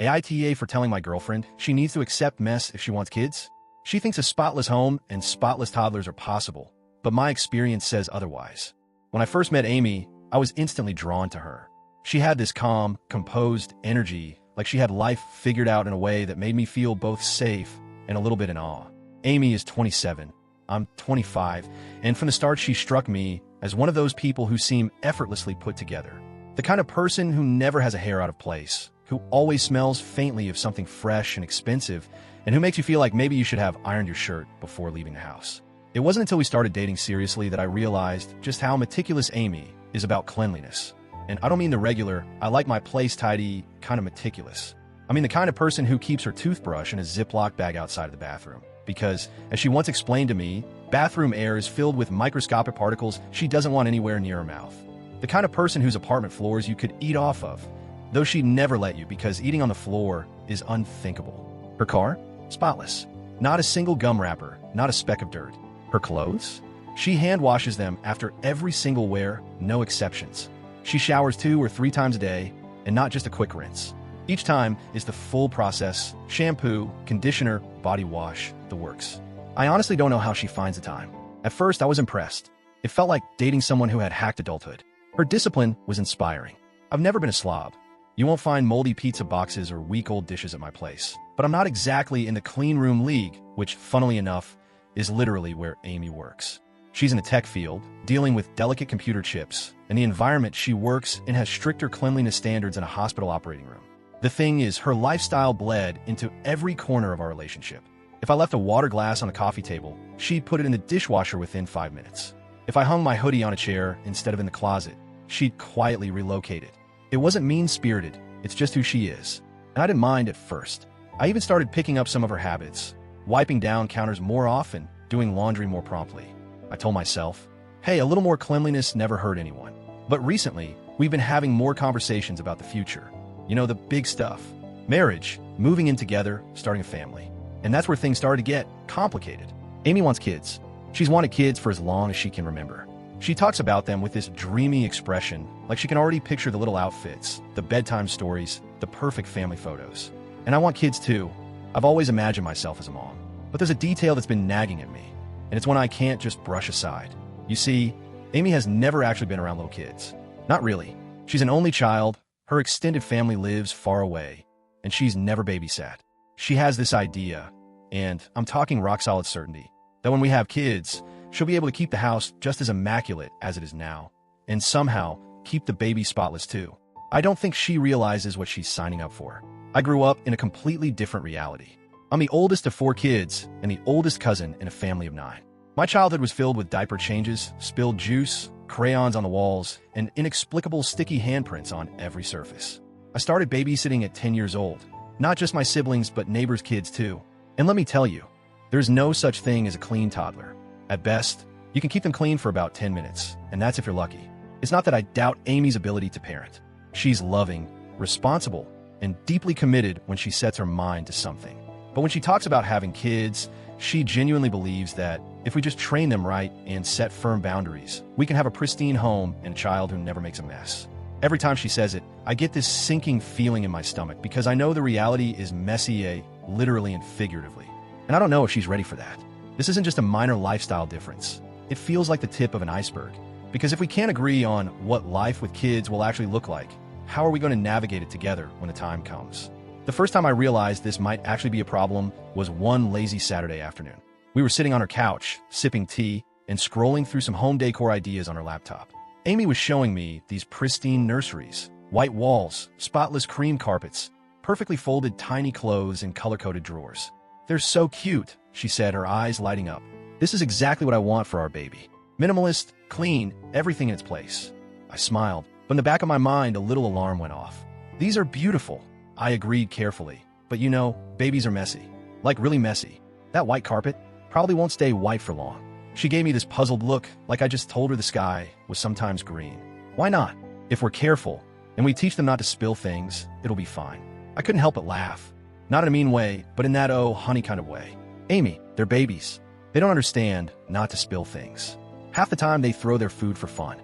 AITA for telling my girlfriend she needs to accept mess if she wants kids? She thinks a spotless home and spotless toddlers are possible, but my experience says otherwise. When I first met Amy, I was instantly drawn to her. She had this calm, composed energy, like she had life figured out in a way that made me feel both safe and a little bit in awe. Amy is 27. I'm 25, and from the start she struck me as one of those people who seem effortlessly put together. The kind of person who never has a hair out of place, who always smells faintly of something fresh and expensive, and who makes you feel like maybe you should have ironed your shirt before leaving the house. It wasn't until we started dating seriously that I realized just how meticulous Amy is about cleanliness. And I don't mean the regular, I like my place tidy kind of meticulous. I mean the kind of person who keeps her toothbrush in a Ziploc bag outside of the bathroom. Because, as she once explained to me, bathroom air is filled with microscopic particles she doesn't want anywhere near her mouth. The kind of person whose apartment floors you could eat off of, though she'd never let you because eating on the floor is unthinkable. Her car? Spotless. Not a single gum wrapper, not a speck of dirt. Her clothes? She hand washes them after every single wear, no exceptions. She showers 2 or 3 times a day, and not just a quick rinse. Each time is the full process: shampoo, conditioner, body wash, the works. I honestly don't know how she finds the time. At first, I was impressed. It felt like dating someone who had hacked adulthood. Her discipline was inspiring. I've never been a slob. You won't find moldy pizza boxes or week-old dishes at my place. But I'm not exactly in the clean room league, which, funnily enough, is literally where Amy works. She's in the tech field, dealing with delicate computer chips, and the environment she works in has stricter cleanliness standards than a hospital operating room. The thing is, her lifestyle bled into every corner of our relationship. If I left a water glass on the coffee table, she'd put it in the dishwasher within 5 minutes. If I hung my hoodie on a chair instead of in the closet, she'd quietly relocate it. It wasn't mean-spirited, it's just who she is. And I didn't mind at first. I even started picking up some of her habits, wiping down counters more often, doing laundry more promptly. I told myself, hey, a little more cleanliness never hurt anyone. But recently, we've been having more conversations about the future. You know, the big stuff. Marriage, moving in together, starting a family. And that's where things started to get complicated. Amy wants kids. She's wanted kids for as long as she can remember. She talks about them with this dreamy expression, like she can already picture the little outfits, the bedtime stories, the perfect family photos. And I want kids too. I've always imagined myself as a mom. But there's a detail that's been nagging at me, and it's one I can't just brush aside. You see, Amy has never actually been around little kids. Not really. She's an only child, her extended family lives far away, and she's never babysat. She has this idea, and I'm talking rock-solid certainty, that when we have kids, she'll be able to keep the house just as immaculate as it is now, and somehow keep the baby spotless too. I don't think she realizes what she's signing up for. I grew up in a completely different reality. I'm the oldest of 4 kids and the oldest cousin in a family of 9. My childhood was filled with diaper changes, spilled juice, crayons on the walls, and inexplicable sticky handprints on every surface. I started babysitting at 10 years old, not just my siblings but neighbors' kids too. And let me tell you, there's no such thing as a clean toddler. At best, you can keep them clean for about 10 minutes, and that's if you're lucky. It's not that I doubt Amy's ability to parent. She's loving, responsible, and deeply committed when she sets her mind to something. But when she talks about having kids, she genuinely believes that if we just train them right and set firm boundaries, we can have a pristine home and a child who never makes a mess. Every time she says it, I get this sinking feeling in my stomach because I know the reality is messy, literally and figuratively. And I don't know if she's ready for that. This isn't just a minor lifestyle difference. It feels like the tip of an iceberg. Because if we can't agree on what life with kids will actually look like, how are we going to navigate it together when the time comes? The first time I realized this might actually be a problem was one lazy Saturday afternoon. We were sitting on her couch, sipping tea, and scrolling through some home decor ideas on her laptop. Amy was showing me these pristine nurseries, white walls, spotless cream carpets, perfectly folded tiny clothes in color-coded drawers. They're so cute, she said, her eyes lighting up. This is exactly what I want for our baby. Minimalist, clean, everything in its place. I smiled, but in the back of my mind, a little alarm went off. These are beautiful, I agreed carefully. But you know, babies are messy. Like really messy. That white carpet probably won't stay white for long. She gave me this puzzled look, like I just told her the sky was sometimes green. Why not? If we're careful, and we teach them not to spill things, it'll be fine. I couldn't help but laugh. Not in a mean way, but in that oh, honey kind of way. Amy, they're babies. They don't understand not to spill things. Half the time they throw their food for fun.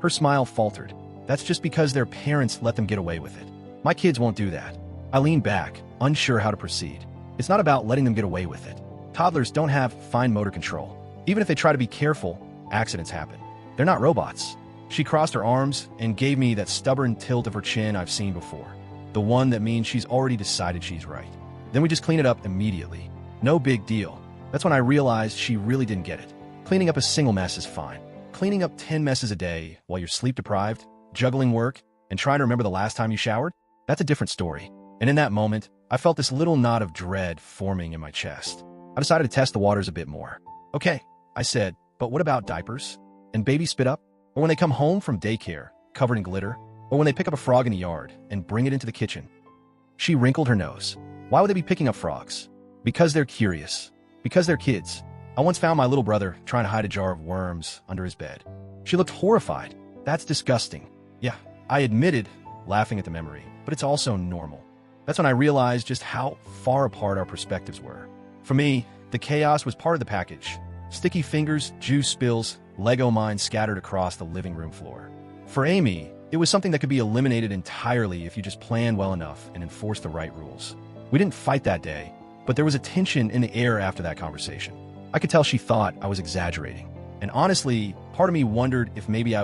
Her smile faltered. That's just because their parents let them get away with it. My kids won't do that. I leaned back, unsure how to proceed. It's not about letting them get away with it. Toddlers don't have fine motor control. Even if they try to be careful, accidents happen. They're not robots. She crossed her arms and gave me that stubborn tilt of her chin I've seen before. The one that means she's already decided she's right. Then we just clean it up immediately. No big deal. That's when I realized she really didn't get it. Cleaning up a single mess is fine. Cleaning up 10 messes a day while you're sleep-deprived, juggling work, and trying to remember the last time you showered? That's a different story. And in that moment, I felt this little knot of dread forming in my chest. I decided to test the waters a bit more. Okay, I said, but what about diapers? And baby spit up? Or when they come home from daycare, covered in glitter? Or when they pick up a frog in the yard and bring it into the kitchen? She wrinkled her nose. Why would they be picking up frogs? Because they're curious. Because they're kids. I once found my little brother trying to hide a jar of worms under his bed. She looked horrified. That's disgusting. Yeah, I admitted, laughing at the memory, but it's also normal. That's when I realized just how far apart our perspectives were. For me, the chaos was part of the package. Sticky fingers, juice spills, Lego mines scattered across the living room floor. For Amy, it was something that could be eliminated entirely if you just planned well enough and enforced the right rules. We didn't fight that day, but there was a tension in the air after that conversation. I could tell she thought I was exaggerating. And honestly, part of me wondered if maybe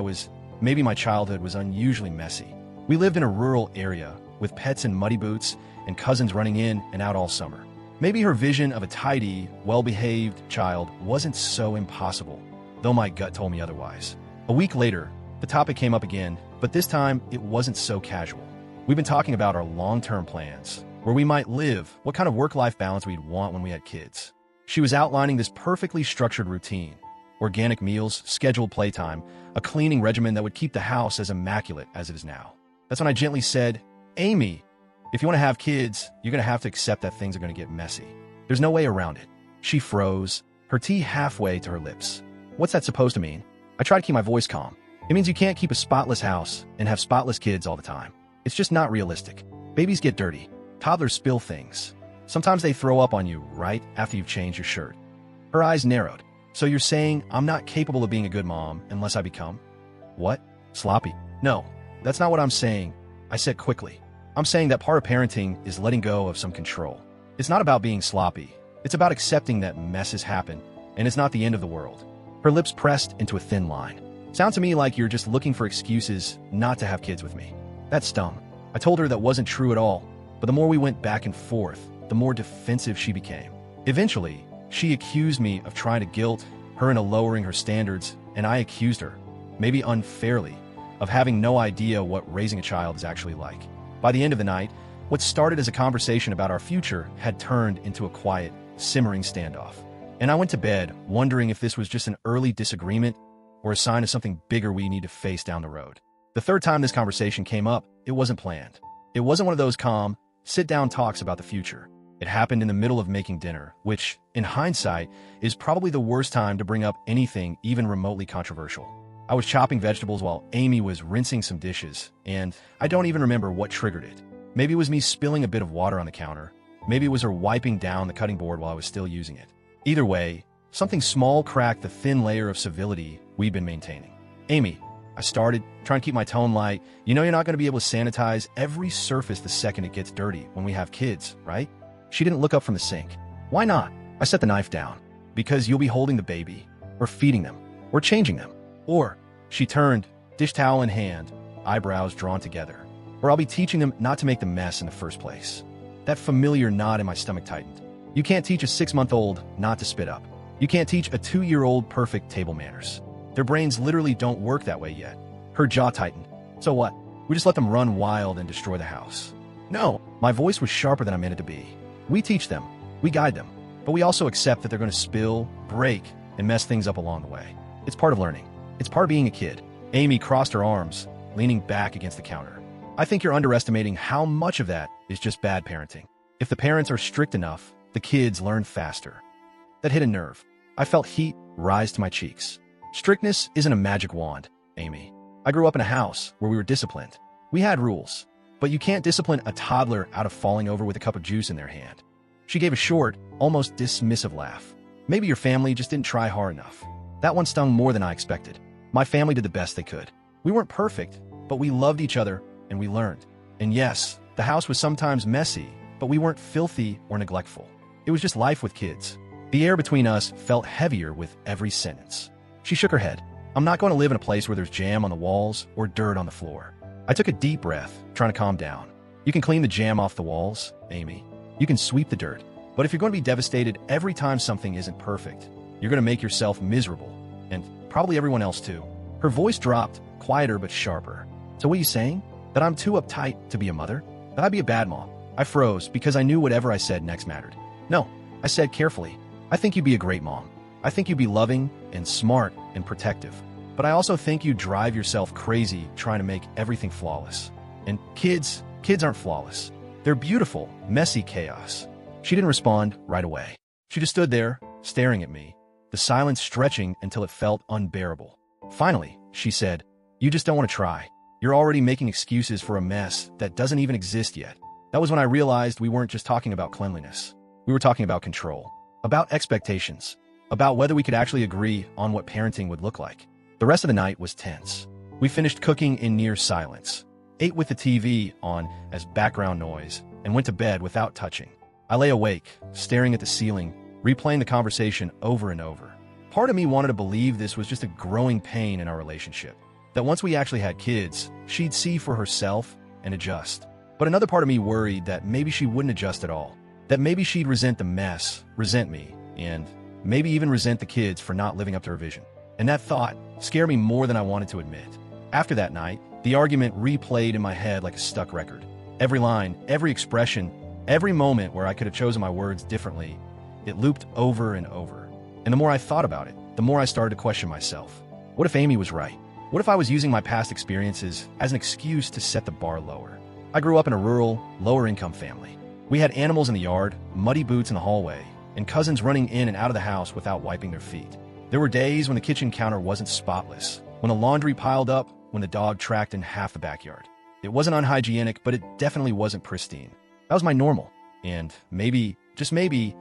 my childhood was unusually messy. We lived in a rural area with pets in muddy boots and cousins running in and out all summer. Maybe her vision of a tidy, well-behaved child wasn't so impossible, though my gut told me otherwise. A week later, the topic came up again, but this time it wasn't so casual. We've been talking about our long-term plans, where we might live, what kind of work-life balance we'd want when we had kids. She was outlining this perfectly structured routine: organic meals, scheduled playtime, a cleaning regimen that would keep the house as immaculate as it is now. That's when I gently said, Amy, if you want to have kids, you're going to have to accept that things are going to get messy. There's no way around it. She froze, her tea halfway to her lips. What's that supposed to mean? I try to keep my voice calm. It means you can't keep a spotless house and have spotless kids all the time. It's just not realistic. Babies get dirty. Toddlers spill things. Sometimes they throw up on you right after you've changed your shirt. Her eyes narrowed. So you're saying I'm not capable of being a good mom unless I become? What? Sloppy? No, that's not what I'm saying. I said quickly. I'm saying that part of parenting is letting go of some control. It's not about being sloppy. It's about accepting that messes happen, and it's not the end of the world. Her lips pressed into a thin line. Sounds to me like you're just looking for excuses not to have kids with me. That stung. I told her that wasn't true at all, but the more we went back and forth, the more defensive she became. Eventually, she accused me of trying to guilt her into lowering her standards, and I accused her, maybe unfairly, of having no idea what raising a child is actually like. By the end of the night, what started as a conversation about our future had turned into a quiet, simmering standoff. And I went to bed wondering if this was just an early disagreement or a sign of something bigger we need to face down the road. The third time this conversation came up, it wasn't planned. It wasn't one of those calm, sit-down talks about the future. It happened in the middle of making dinner, which, in hindsight, is probably the worst time to bring up anything even remotely controversial. I was chopping vegetables while Amy was rinsing some dishes, and I don't even remember what triggered it. Maybe it was me spilling a bit of water on the counter. Maybe it was her wiping down the cutting board while I was still using it. Either way, something small cracked the thin layer of civility we'd been maintaining. Amy, I started, trying to keep my tone light. You know you're not going to be able to sanitize every surface the second it gets dirty when we have kids, right? She didn't look up from the sink. Why not? I set the knife down. Because you'll be holding the baby, or feeding them, or changing them. Or, she turned, dish towel in hand, eyebrows drawn together. Or I'll be teaching them not to make the mess in the first place. That familiar knot in my stomach tightened. You can't teach a 6-month-old not to spit up. You can't teach a 2-year-old perfect table manners. Their brains literally don't work that way yet. Her jaw tightened. So what? We just let them run wild and destroy the house. No, my voice was sharper than I meant it to be. We teach them, we guide them, but we also accept that they're going to spill, break, and mess things up along the way. It's part of learning. It's part of being a kid. Amy crossed her arms, leaning back against the counter. I think you're underestimating how much of that is just bad parenting. If the parents are strict enough, the kids learn faster. That hit a nerve. I felt heat rise to my cheeks. Strictness isn't a magic wand, Amy. I grew up in a house where we were disciplined. We had rules, but you can't discipline a toddler out of falling over with a cup of juice in their hand. She gave a short, almost dismissive laugh. Maybe your family just didn't try hard enough. That one stung more than I expected. My family did the best they could. We weren't perfect, but we loved each other and we learned. And yes, The house was sometimes messy, but we weren't filthy or neglectful. It was just life with kids. The air between us felt heavier with every sentence. She shook her head. I'm not going to live in a place where there's jam on the walls or dirt on the floor. I took a deep breath, trying to calm down. You can clean the jam off the walls, Amy. You can sweep the dirt. But if you're going to be devastated every time something isn't perfect, you're going to make yourself miserable. And probably everyone else too. Her voice dropped, quieter but sharper. So what are you saying? That I'm too uptight to be a mother? That I'd be a bad mom? I froze because I knew whatever I said next mattered. No, I said carefully. I think you'd be a great mom. I think you'd be loving and smart and protective. But I also think you drive yourself crazy trying to make everything flawless. And kids aren't flawless. They're beautiful, messy chaos. She didn't respond right away. She just stood there, staring at me, the silence stretching until it felt unbearable. Finally, she said, "You just don't want to try. You're already making excuses for a mess that doesn't even exist yet." That was when I realized we weren't just talking about cleanliness. We were talking about control, about expectations, about whether we could actually agree on what parenting would look like. The rest of the night was tense. We finished cooking in near silence, ate with the TV on as background noise, and went to bed without touching. I lay awake, staring at the ceiling, replaying the conversation over and over. Part of me wanted to believe this was just a growing pain in our relationship, that once we actually had kids, she'd see for herself and adjust. But another part of me worried that maybe she wouldn't adjust at all, that maybe she'd resent the mess, resent me, and maybe even resent the kids for not living up to her vision. And that thought scared me more than I wanted to admit. After that night, the argument replayed in my head like a stuck record. Every line, every expression, every moment where I could have chosen my words differently, it looped over and over. And the more I thought about it, the more I started to question myself. What if Amy was right? What if I was using my past experiences as an excuse to set the bar lower? I grew up in a rural, lower-income family. We had animals in the yard, muddy boots in the hallway, and cousins running in and out of the house without wiping their feet. There were days when the kitchen counter wasn't spotless, when the laundry piled up, when the dog tracked in half the backyard. It wasn't unhygienic, but it definitely wasn't pristine. That was my normal. And maybe, just maybe,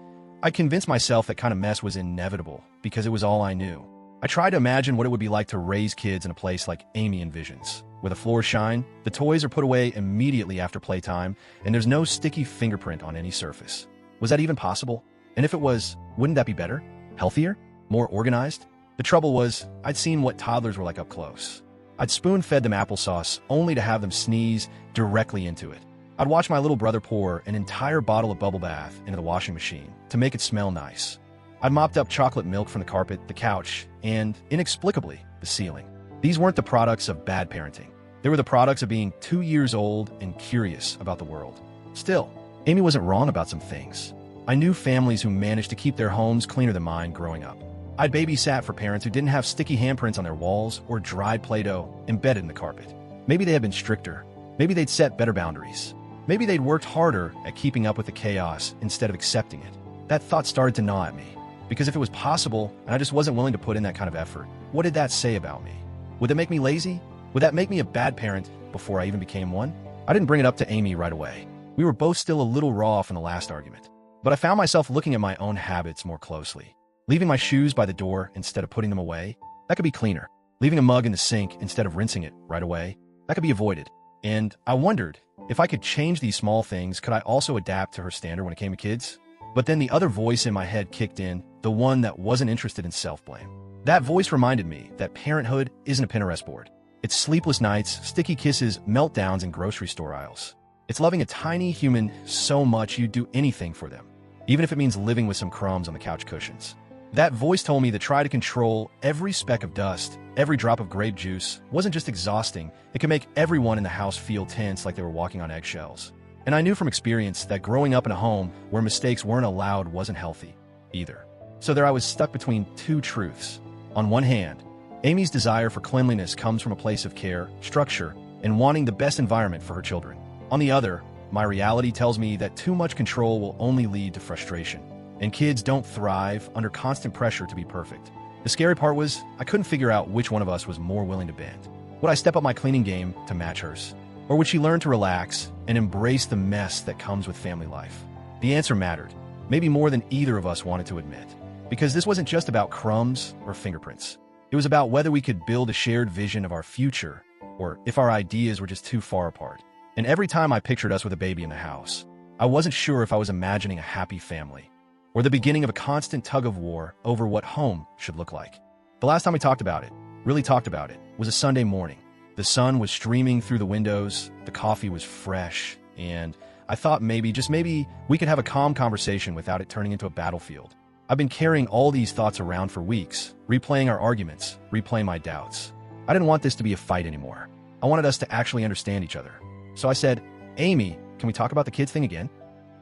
I convinced myself that kind of mess was inevitable because it was all I knew. I tried to imagine what it would be like to raise kids in a place like Amy envisions, where the floors shine, the toys are put away immediately after playtime, and there's no sticky fingerprint on any surface. Was that even possible? And if it was, wouldn't that be better? Healthier? More organized? The trouble was, I'd seen what toddlers were like up close. I'd spoon-fed them applesauce only to have them sneeze directly into it. I'd watch my little brother pour an entire bottle of bubble bath into the washing machine to make it smell nice. I'd mopped up chocolate milk from the carpet, the couch, and, inexplicably, the ceiling. These weren't the products of bad parenting. They were the products of being 2 years old and curious about the world. Still, Amy wasn't wrong about some things. I knew families who managed to keep their homes cleaner than mine growing up. I'd babysat for parents who didn't have sticky handprints on their walls or dried Play-Doh embedded in the carpet. Maybe they had been stricter. Maybe they'd set better boundaries. Maybe they'd worked harder at keeping up with the chaos instead of accepting it. That thought started to gnaw at me. Because if it was possible, and I just wasn't willing to put in that kind of effort, what did that say about me? Would it make me lazy? Would that make me a bad parent before I even became one? I didn't bring it up to Amy right away. We were both still a little raw from the last argument. But I found myself looking at my own habits more closely. Leaving my shoes by the door instead of putting them away, that could be cleaner. Leaving a mug in the sink instead of rinsing it right away, that could be avoided. And I wondered, if I could change these small things, could I also adapt to her standard when it came to kids? But then the other voice in my head kicked in, the one that wasn't interested in self-blame. That voice reminded me that parenthood isn't a Pinterest board. It's sleepless nights, sticky kisses, meltdowns in grocery store aisles. It's loving a tiny human so much you'd do anything for them, even if it means living with some crumbs on the couch cushions. That voice told me to try to control every speck of dust, every drop of grape juice, wasn't just exhausting, it could make everyone in the house feel tense like they were walking on eggshells. And I knew from experience that growing up in a home where mistakes weren't allowed wasn't healthy, either. So there I was stuck between two truths. On one hand, Amy's desire for cleanliness comes from a place of care, structure, and wanting the best environment for her children. On the other, my reality tells me that too much control will only lead to frustration, and kids don't thrive under constant pressure to be perfect. The scary part was, I couldn't figure out which one of us was more willing to bend. Would I step up my cleaning game to match hers? Or would she learn to relax and embrace the mess that comes with family life? The answer mattered, maybe more than either of us wanted to admit. Because this wasn't just about crumbs or fingerprints. It was about whether we could build a shared vision of our future, or if our ideas were just too far apart. And every time I pictured us with a baby in the house, I wasn't sure if I was imagining a happy family or the beginning of a constant tug-of-war over what home should look like. The last time we really talked about it, was a Sunday morning. The sun was streaming through the windows, the coffee was fresh, and I thought maybe, just maybe, we could have a calm conversation without it turning into a battlefield. I've been carrying all these thoughts around for weeks, replaying our arguments, replaying my doubts. I didn't want this to be a fight anymore. I wanted us to actually understand each other. So I said, Amy, can we talk about the kids thing again?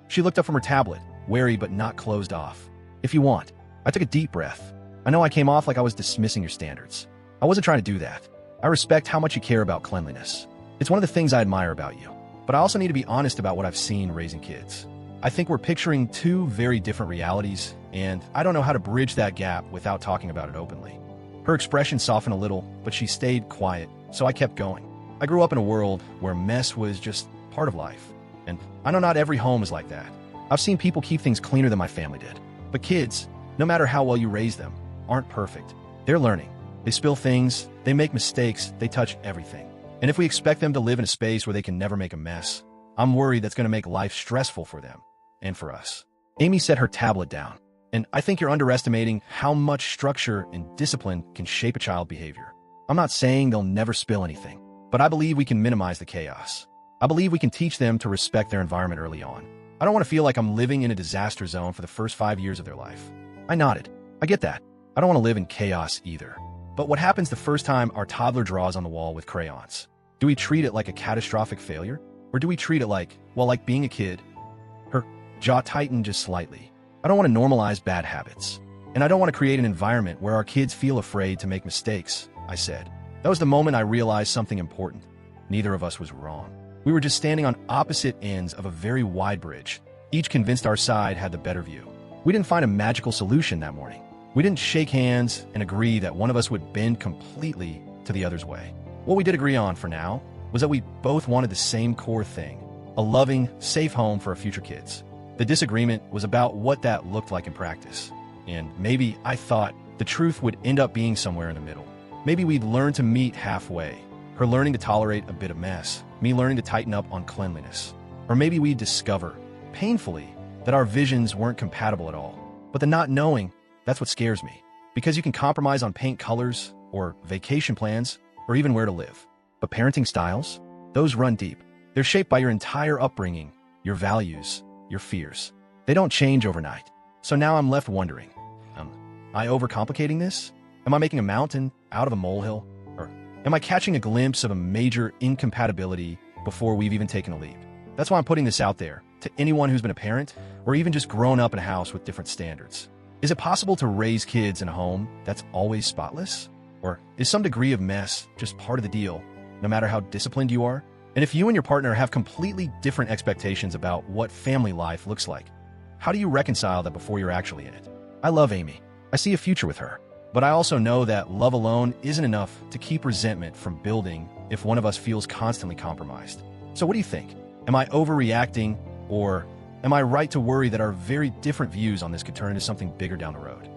She looked up from her tablet, wary but not closed off. If you want. I took a deep breath. I know I came off like I was dismissing your standards. I wasn't trying to do that. I respect how much you care about cleanliness. It's one of the things I admire about you. But I also need to be honest about what I've seen raising kids. I think we're picturing two very different realities, and I don't know how to bridge that gap without talking about it openly. Her expression softened a little, but she stayed quiet, so I kept going. I grew up in a world where mess was just part of life. And I know not every home is like that. I've seen people keep things cleaner than my family did. But kids, no matter how well you raise them, aren't perfect. They're learning. They spill things, they make mistakes, they touch everything. And if we expect them to live in a space where they can never make a mess, I'm worried that's going to make life stressful for them and for us. Amy set her tablet down, and I think you're underestimating how much structure and discipline can shape a child's behavior. I'm not saying they'll never spill anything, but I believe we can minimize the chaos. I believe we can teach them to respect their environment early on. I don't want to feel like I'm living in a disaster zone for the first 5 years of their life. I nodded. I get that. I don't want to live in chaos either. But what happens the first time our toddler draws on the wall with crayons? Do we treat it like a catastrophic failure? Or do we treat it like being a kid? Her jaw tightened just slightly. I don't want to normalize bad habits. And I don't want to create an environment where our kids feel afraid to make mistakes, I said. That was the moment I realized something important. Neither of us was wrong. We were just standing on opposite ends of a very wide bridge, each convinced our side had the better view. We didn't find a magical solution that morning. We didn't shake hands and agree that one of us would bend completely to the other's way. What we did agree on for now was that we both wanted the same core thing, a loving, safe home for our future kids. The disagreement was about what that looked like in practice. And maybe I thought the truth would end up being somewhere in the middle. Maybe we'd learn to meet halfway, her learning to tolerate a bit of mess, me learning to tighten up on cleanliness. Or maybe we'd discover, painfully, that our visions weren't compatible at all. But the not knowing, that's what scares me. Because you can compromise on paint colors, or vacation plans, or even where to live. But parenting styles? Those run deep. They're shaped by your entire upbringing, your values, your fears. They don't change overnight. So now I'm left wondering, am I overcomplicating this? Am I making a mountain out of a molehill? Or am I catching a glimpse of a major incompatibility before we've even taken a leap? That's why I'm putting this out there to anyone who's been a parent, or even just grown up in a house with different standards. Is it possible to raise kids in a home that's always spotless? Or is some degree of mess just part of the deal, no matter how disciplined you are? And if you and your partner have completely different expectations about what family life looks like, how do you reconcile that before you're actually in it? I love Amy. I see a future with her. But I also know that love alone isn't enough to keep resentment from building if one of us feels constantly compromised. So what do you think? Am I overreacting, or am I right to worry that our very different views on this could turn into something bigger down the road?